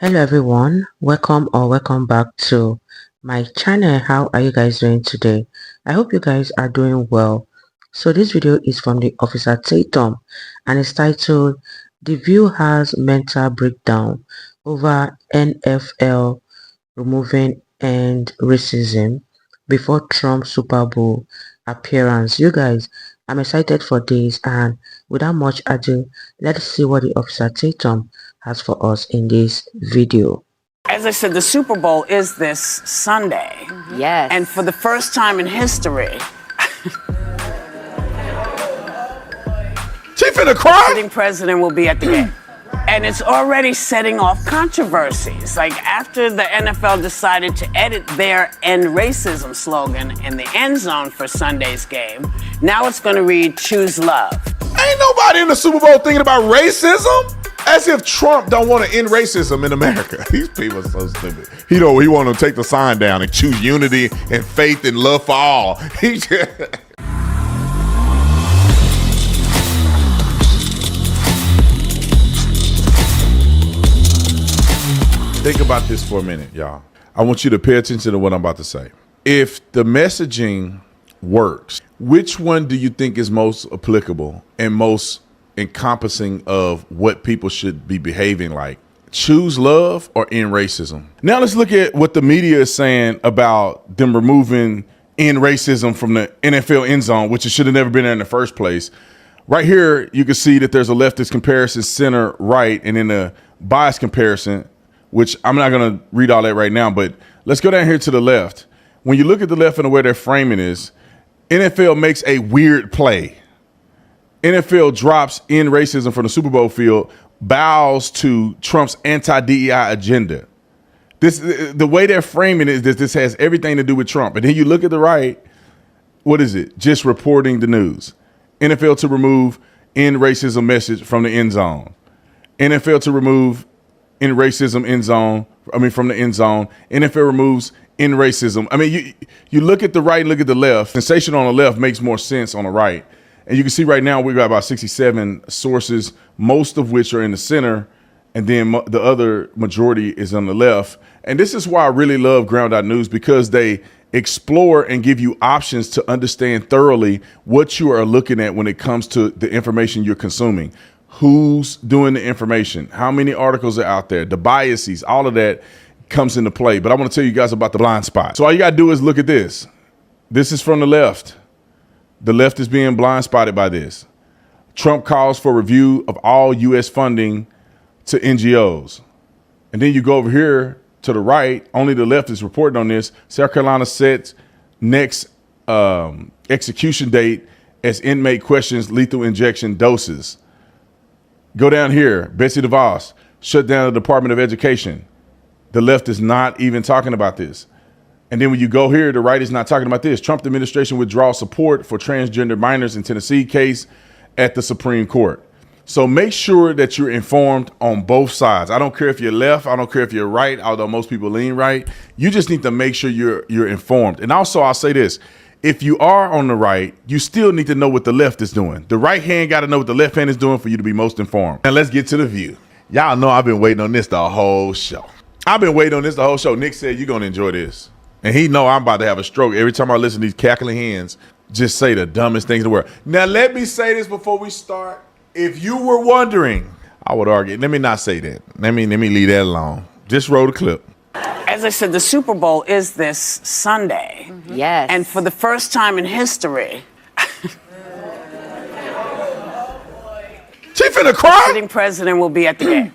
Hello everyone, welcome back to my channel. How are you guys doing today? I hope you guys are doing well. So this video is from the officer Tatum and it's titled "The View Has Mental Breakdown Over NFL Removing and Racism Before Trump's Super Bowl Appearance." You guys, I'm excited for this, and without much ado, let's see what the officer Tatum has for us in this video. As I said, the Super Bowl is this Sunday. Yes. And for the first time in history, She finna cry? the sitting president will be at the game. And it's already setting off controversies. Like after the NFL decided to edit their "End Racism" slogan in the end zone for Sunday's game, now it's going to read "Choose Love." Ain't nobody in the Super Bowl thinking about racism. As if Trump don't want to end racism in America. These people are so stupid. He want to take the sign down and choose unity and faith and love for all. He just... Think about this for a minute, y'all. I want you to pay attention to what I'm about to say. If the messaging works, which one do you think is most applicable and most encompassing of what people should be behaving like? Choose love or end racism? Now let's look at what the media is saying about them removing end racism from the NFL end zone, which it should have never been there in the first place. Right here, you can see that there's a leftist comparison center right, and then a bias comparison, which I'm not going to read all that right now, but let's go down here to the left. When you look at the left and the way their framing is, NFL makes a weird play. NFL drops in racism from the Super Bowl field, bows to Trump's anti-DEI agenda. The way they're framing it is that this has everything to do with Trump. And then you look at the right, what is it? Just reporting the news. NFL to remove end racism message from the end zone. NFL to remove end racism from the end zone. NFL removes end racism. I mean, you look at the right and look at the left. Sensation on the left makes more sense on the right. And you can see right now we've got about 67 sources, most of which are in the center, and then the other majority is on the left. And this is why I really love Ground.News, because they explore and give you options to understand thoroughly what you are looking at when it comes to the information you're consuming. Who's doing the information? How many articles are out there? The biases, all of that comes into play. But I want to tell you guys about the blind spot. So all you got to do is look at this. This is from the left. The left is being blind spotted by this. Trump calls for review of all U.S. funding to NGOs. And then you go over here to the right, only the left is reporting on this. South Carolina sets next execution date as inmate questions lethal injection doses. Go down here, Betsy DeVos, shut down the Department of Education. The left is not even talking about this. And then when you go here, the right is not talking about this. Trump administration withdraws support for transgender minors in Tennessee case at the Supreme Court. So make sure that you're informed on both sides. I don't care if you're left. I don't care if you're right, although most people lean right. You just need to make sure you're informed. And also, I'll say this. If you are on the right, you still need to know what the left is doing. The right hand got to know what the left hand is doing for you to be most informed. And let's get to the view. Y'all know I've been waiting on this the whole show. Nick said you're going to enjoy this. And he know I'm about to have a stroke every time I listen to these cackling hens just say the dumbest things in the world. Now, let me say this before we start. If you were wondering, I would argue. Let me not say that. Let me leave that alone. Just roll the clip. as I said, the Super Bowl is this Sunday. Yes. And for the first time in history, She finna cry? the sitting president will be at the game.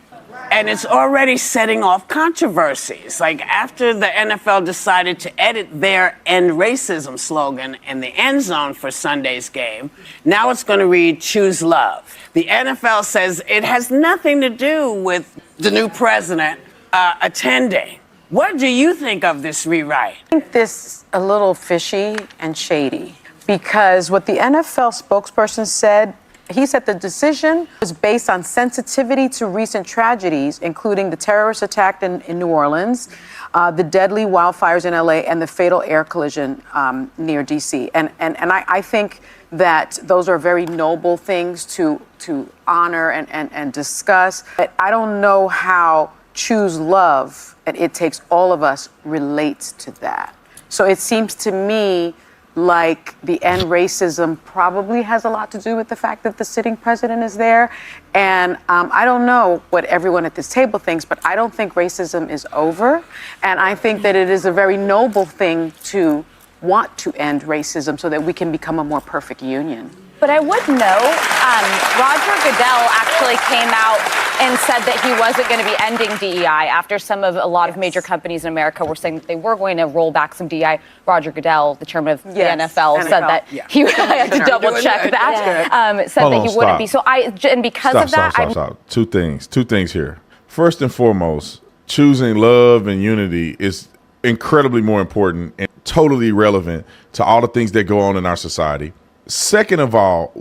And it's already setting off controversies. Like after the NFL decided to edit their "End Racism" slogan in the end zone for Sunday's game, now it's going to read "Choose Love." The NFL says it has nothing to do with the new president attending. What do you think of this rewrite? I think this a little fishy and shady because what the NFL spokesperson said, he said the decision was based on sensitivity to recent tragedies, including the terrorist attack in New Orleans, the deadly wildfires in LA, and the fatal air collision near DC. And I think that those are very noble things to honor and discuss. But I don't know how choose love and it takes all of us relates to that. So it seems to me like the end racism probably has a lot to do with the fact that the sitting president is there. And I don't know what everyone at this table thinks, but I don't think racism is over. And I think that it is a very noble thing to want to end racism so that we can become a more perfect union. But I would note, Roger Goodell actually came out and said that he wasn't going to be ending DEI after a lot of major companies in America were saying that they were going to roll back some DEI. Roger Goodell, the chairman of the NFL, said that he I had to double check that. Said that he wouldn't be. So Stop. Two things here. First and foremost, choosing love and unity is incredibly more important and totally relevant to all the things that go on in our society. Second of all,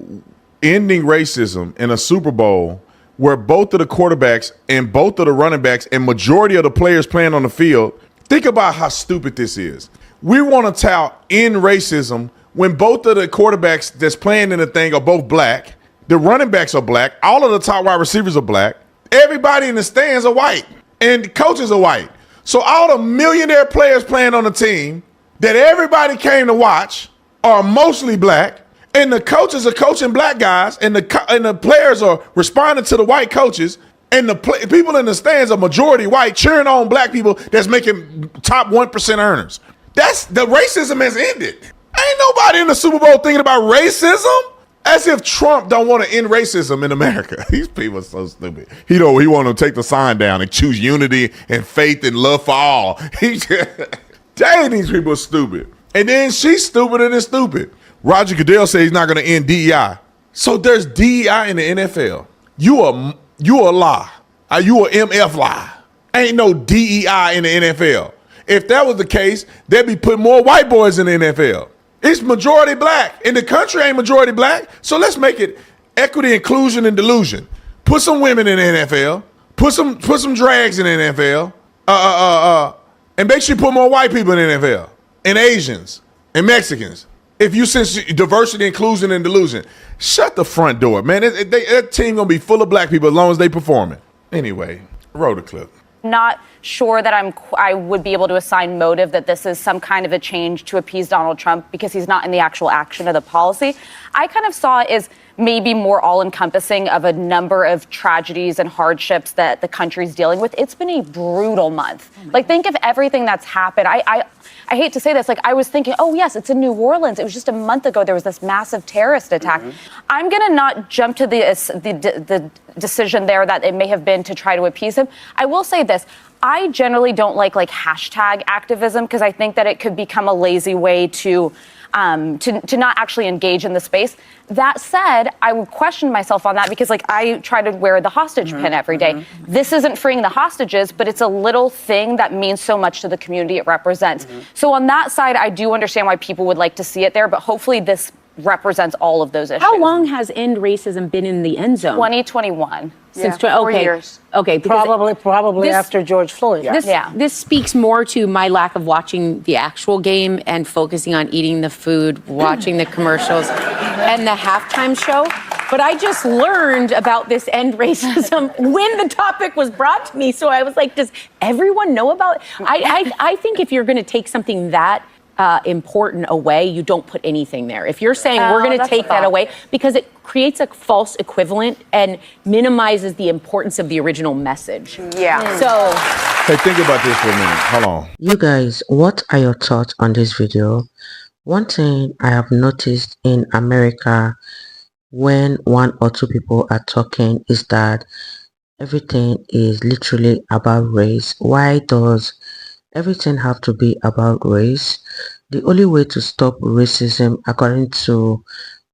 ending racism in a Super Bowl where both of the quarterbacks and both of the running backs and majority of the players playing on the field, think about how stupid this is. We want to tout end racism when both of the quarterbacks that's playing in the thing are both black, the running backs are black, all of the top wide receivers are black, everybody in the stands are white, and the coaches are white. So all the millionaire players playing on the team that everybody came to watch are mostly black. And the coaches are coaching black guys, and the players are responding to the white coaches, and the people in the stands are majority white, cheering on black people that's making top 1% earners. That's the racism has ended. Ain't nobody in the Super Bowl thinking about racism. As if Trump don't want to end racism in America. These people are so stupid. He want to take the sign down and choose unity and faith and love for all. Dang, these people are stupid. And then she's stupider than stupid. Roger Goodell said he's not going to end DEI. So there's DEI in the NFL. You a lie. You a MF lie. Ain't no DEI in the NFL. If that was the case, they'd be putting more white boys in the NFL. It's majority black. And the country ain't majority black. So let's make it equity, inclusion, and delusion. Put some women in the NFL. Put some drags in the NFL. And make sure you put more white people in the NFL. And Asians. And Mexicans. If you sense diversity, inclusion, and delusion, shut the front door, man. That team gonna be full of black people as long as they performing. Anyway, roll the clip. Not sure that I would be able to assign motive that this is some kind of a change to appease Donald Trump because he's not in the actual action of the policy. I kind of saw it as maybe more all-encompassing of a number of tragedies and hardships that the country's dealing with. It's been a brutal month. Like, think of everything that's happened. I hate to say this, like, I was thinking, oh yes, it's in New Orleans. It was just a month ago there was this massive terrorist attack. I'm gonna not jump to the decision there that it may have been to try to appease him. I will say this. I generally don't like hashtag activism because I think that it could become a lazy way to not actually engage in the space. That said, I would question myself on that because I try to wear the hostage pin every day. This isn't freeing the hostages, but it's a little thing that means so much to the community it represents. So on that side, I do understand why people would like to see it there, but hopefully this represents all of those issues. How long has end racism been in the end zone? 2021. Since 4 years. Okay, Probably this- after George Floyd. This speaks more to my lack of watching the actual game and focusing on eating the food, watching the commercials, and the halftime show. But I just learned about this end racism when the topic was brought to me. So I was like, does everyone know about it? I think if you're going to take something that important away, you don't put anything there. If you're saying we're going to take that away, because it creates a false equivalent and minimizes the importance of the original message. Yeah. So, Hey, think about this for a minute. Hold on. You guys, what are your thoughts on this video? One thing I have noticed in America when one or two people are talking is that everything is literally about race. Why does everything have to be about race? The only way to stop racism, according to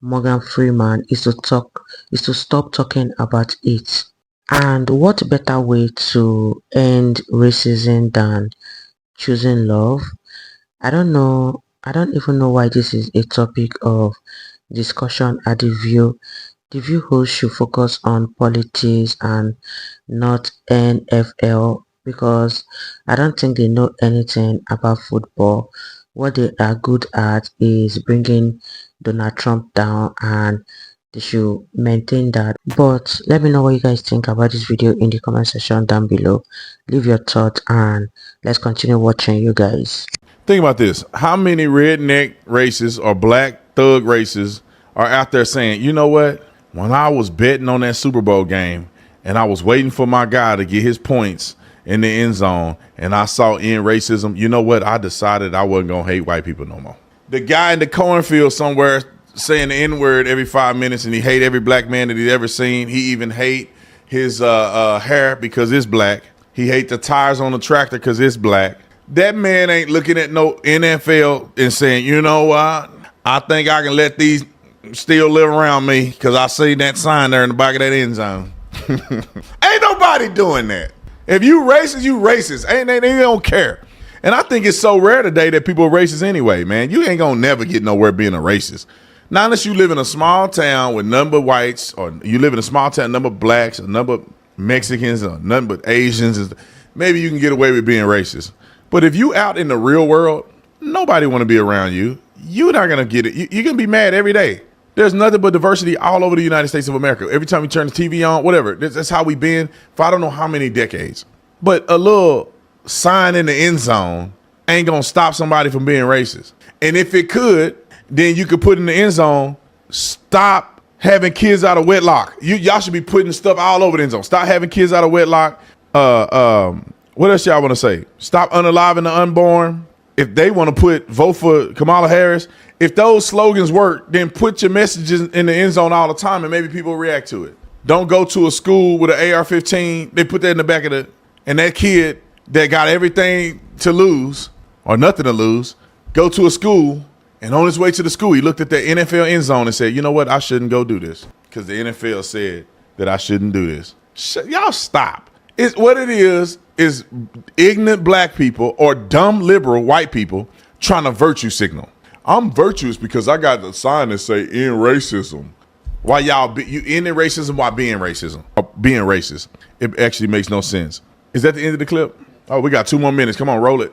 Morgan Freeman, is to stop talking about it. And what better way to end racism than choosing love? I don't know. I don't even know why this is a topic of discussion at The View. The View host should focus on politics and not NFL, because I don't think they know anything about football. What they are good at is bringing Donald Trump down and they should maintain that. But let me know what you guys think about this video in the comment section down below. Leave your thoughts and let's continue watching, you guys. Think about this. How many redneck racists or black thug racists are out there saying, you know what? When I was betting on that Super Bowl game and I was waiting for my guy to get his points in the end zone and I saw end racism, you know what? I decided I wasn't going to hate white people no more. The guy in the cornfield somewhere saying the N-word every 5 minutes and he hate every black man that he's ever seen. He even hate his hair because it's black. He hate the tires on the tractor because it's black. That man ain't looking at no NFL and saying, you know what? I think I can let these still live around me because I see that sign there in the back of that end zone. Ain't nobody doing that. If you racist, you racist. They don't care. And I think it's so rare today that people are racist anyway, man. You ain't gonna never get nowhere being a racist. Not unless you live in a small town with none but whites, or you live in a small town, none but blacks, or none but Mexicans, or none but Asians. Maybe you can get away with being racist. But if you out in the real world, nobody want to be around you. You're not going to get it. You're going to be mad every day. There's nothing but diversity all over the United States of America. Every time you turn the TV on, whatever. That's how we've been for I don't know how many decades. But a little sign in the end zone ain't going to stop somebody from being racist. And if it could, then you could put in the end zone, stop having kids out of wedlock. Y'all should be putting stuff all over the end zone. Stop having kids out of wedlock. What else y'all want to say? Stop unaliving the unborn. If they want to vote for Kamala Harris, if those slogans work, then put your messages in the end zone all the time and maybe people react to it. Don't go to a school with an AR-15. They put that in the back of and that kid that got everything to lose or nothing to lose, go to a school and on his way to the school, he looked at the NFL end zone and said, you know what? I shouldn't go do this because the NFL said that I shouldn't do this. Y'all stop. It's what it is ignorant black people or dumb liberal white people trying to virtue signal. I'm virtuous because I got the sign that say end racism. Why you ending racism while being racism? Or being racist. It actually makes no sense. Is that the end of the clip? Oh, we got 2 more minutes. Come on, roll it.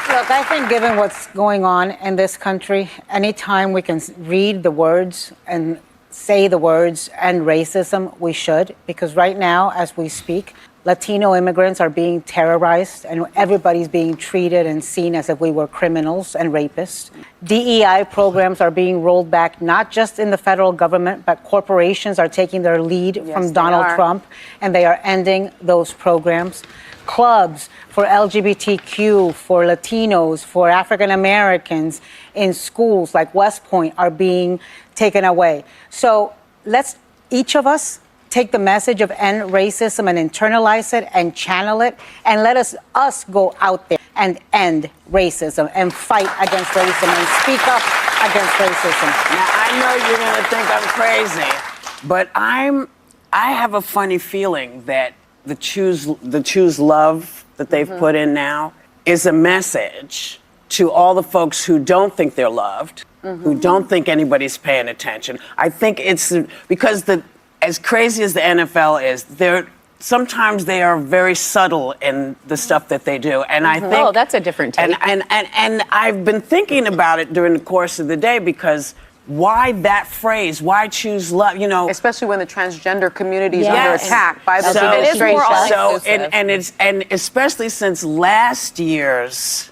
Look, I think given what's going on in this country, anytime we can read the words and say the words "end racism," we should, because right now, as we speak, Latino immigrants are being terrorized and everybody's being treated and seen as if we were criminals and rapists. DEI programs are being rolled back, not just in the federal government, but corporations are taking their lead from Donald Trump, and they are ending those programs. Clubs for LGBTQ, for Latinos, for African Americans in schools like West Point are being taken away. So let's each of us take the message of end racism and internalize it and channel it, and let us go out there and end racism and fight against racism and speak up against racism. Now, I know you're going to think I'm crazy, but I have a funny feeling that the choose love that they've put in now is a message to all the folks who don't think they're loved, who don't think anybody's paying attention. I think it's because as crazy as the NFL is, sometimes they are very subtle in the stuff that they do. And I think that's a different take. And I've been thinking about it during the course of the day because why that phrase? Why choose love? You know, especially when the transgender community is under attack by the administration. administration. And especially since last year's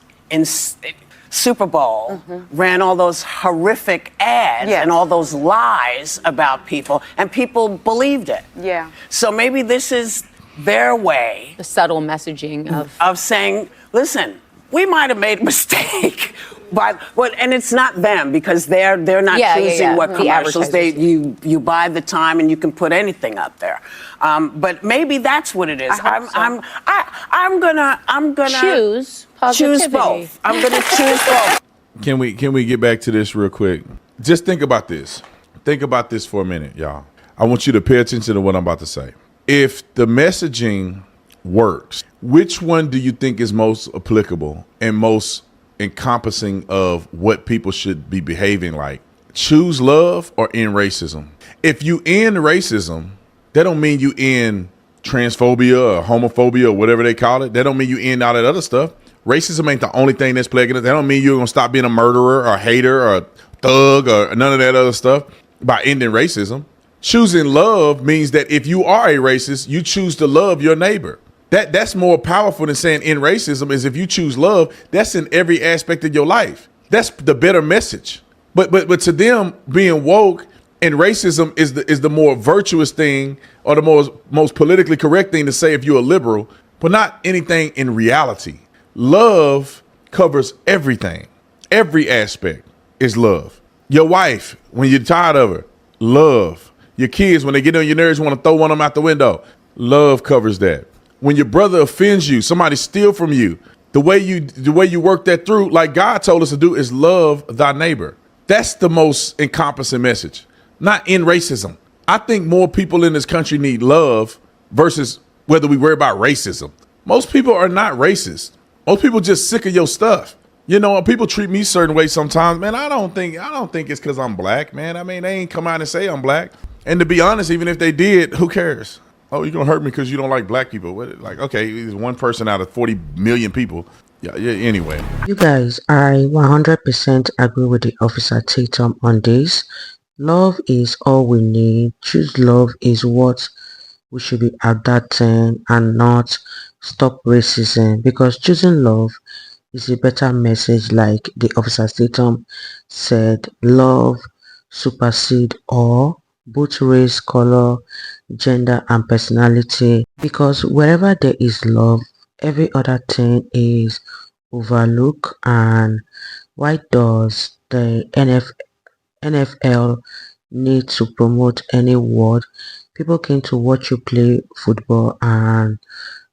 Super Bowl ran all those horrific ads and all those lies about people, and people believed it. Yeah. So maybe this is their way, the subtle messaging of saying, listen, we might have made a mistake. And it's not them because they're not choosing what commercials you buy the time and you can put anything up there. But maybe that's what it is. I'm gonna choose both. I'm gonna choose both. Can we get back to this real quick? Just think about this. Think about this for a minute, y'all. I want you to pay attention to what I'm about to say. If the messaging works, which one do you think is most applicable and most encompassing of what people should be behaving like? Choose love or end racism? If you end racism, that don't mean you end transphobia or homophobia or whatever they call it. That don't mean you end all that other stuff. Racism ain't the only thing that's plaguing us. That don't mean you're gonna stop being a murderer or a hater or a thug or none of that other stuff by ending racism. Choosing love means that if you are a racist, you choose to love your neighbor. That's more powerful than saying end racism. Is if you choose love, that's in every aspect of your life. That's the better message. But to them, being woke and racism is the more virtuous thing, or the most politically correct thing to say if you're a liberal, but not anything in reality. Love covers everything. Every aspect is love. Your wife, when you're tired of her, love. Your kids, when they get on your nerves, want to throw one of them out the window, love covers that. When your brother offends you, somebody steal from you, the way you work that through, like God told us to do, is love thy neighbor. That's the most encompassing message, not in racism. I think more people in this country need love versus whether we worry about racism. Most people are not racist. Most people just sick of your stuff. You know, when people treat me certain ways sometimes, man, I don't think it's because I'm black, man. I mean, they ain't come out and say I'm black. And to be honest, even if they did, who cares? Oh, you're going to hurt me because you don't like black people. What, like, okay, it's one person out of 40 million people. Yeah, anyway. You guys, I 100% agree with the officer Tatum on this. Love is all we need. Choose love is what we should be adapting, and not stop racism, because choosing love is a better message. Like the officer Tatum said, love supersede all, both race, color, gender and personality, because wherever there is love, every other thing is overlooked. And why does the NFL need to promote any word? People came to watch you play football, and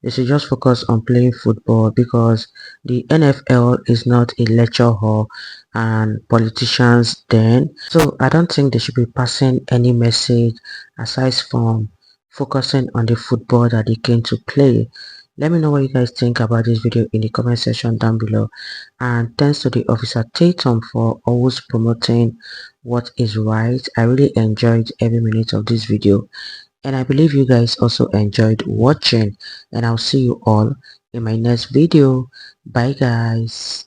they should just focus on playing football, because the NFL is not a lecture hall and politicians then. So I don't think they should be passing any message aside from focusing on the football that they came to play. Let me know what you guys think about this video in the comment section down below. And thanks to the officer Tatum for always promoting what is right. I really enjoyed every minute of this video, and I believe you guys also enjoyed watching, and I'll see you all in my next video. Bye guys.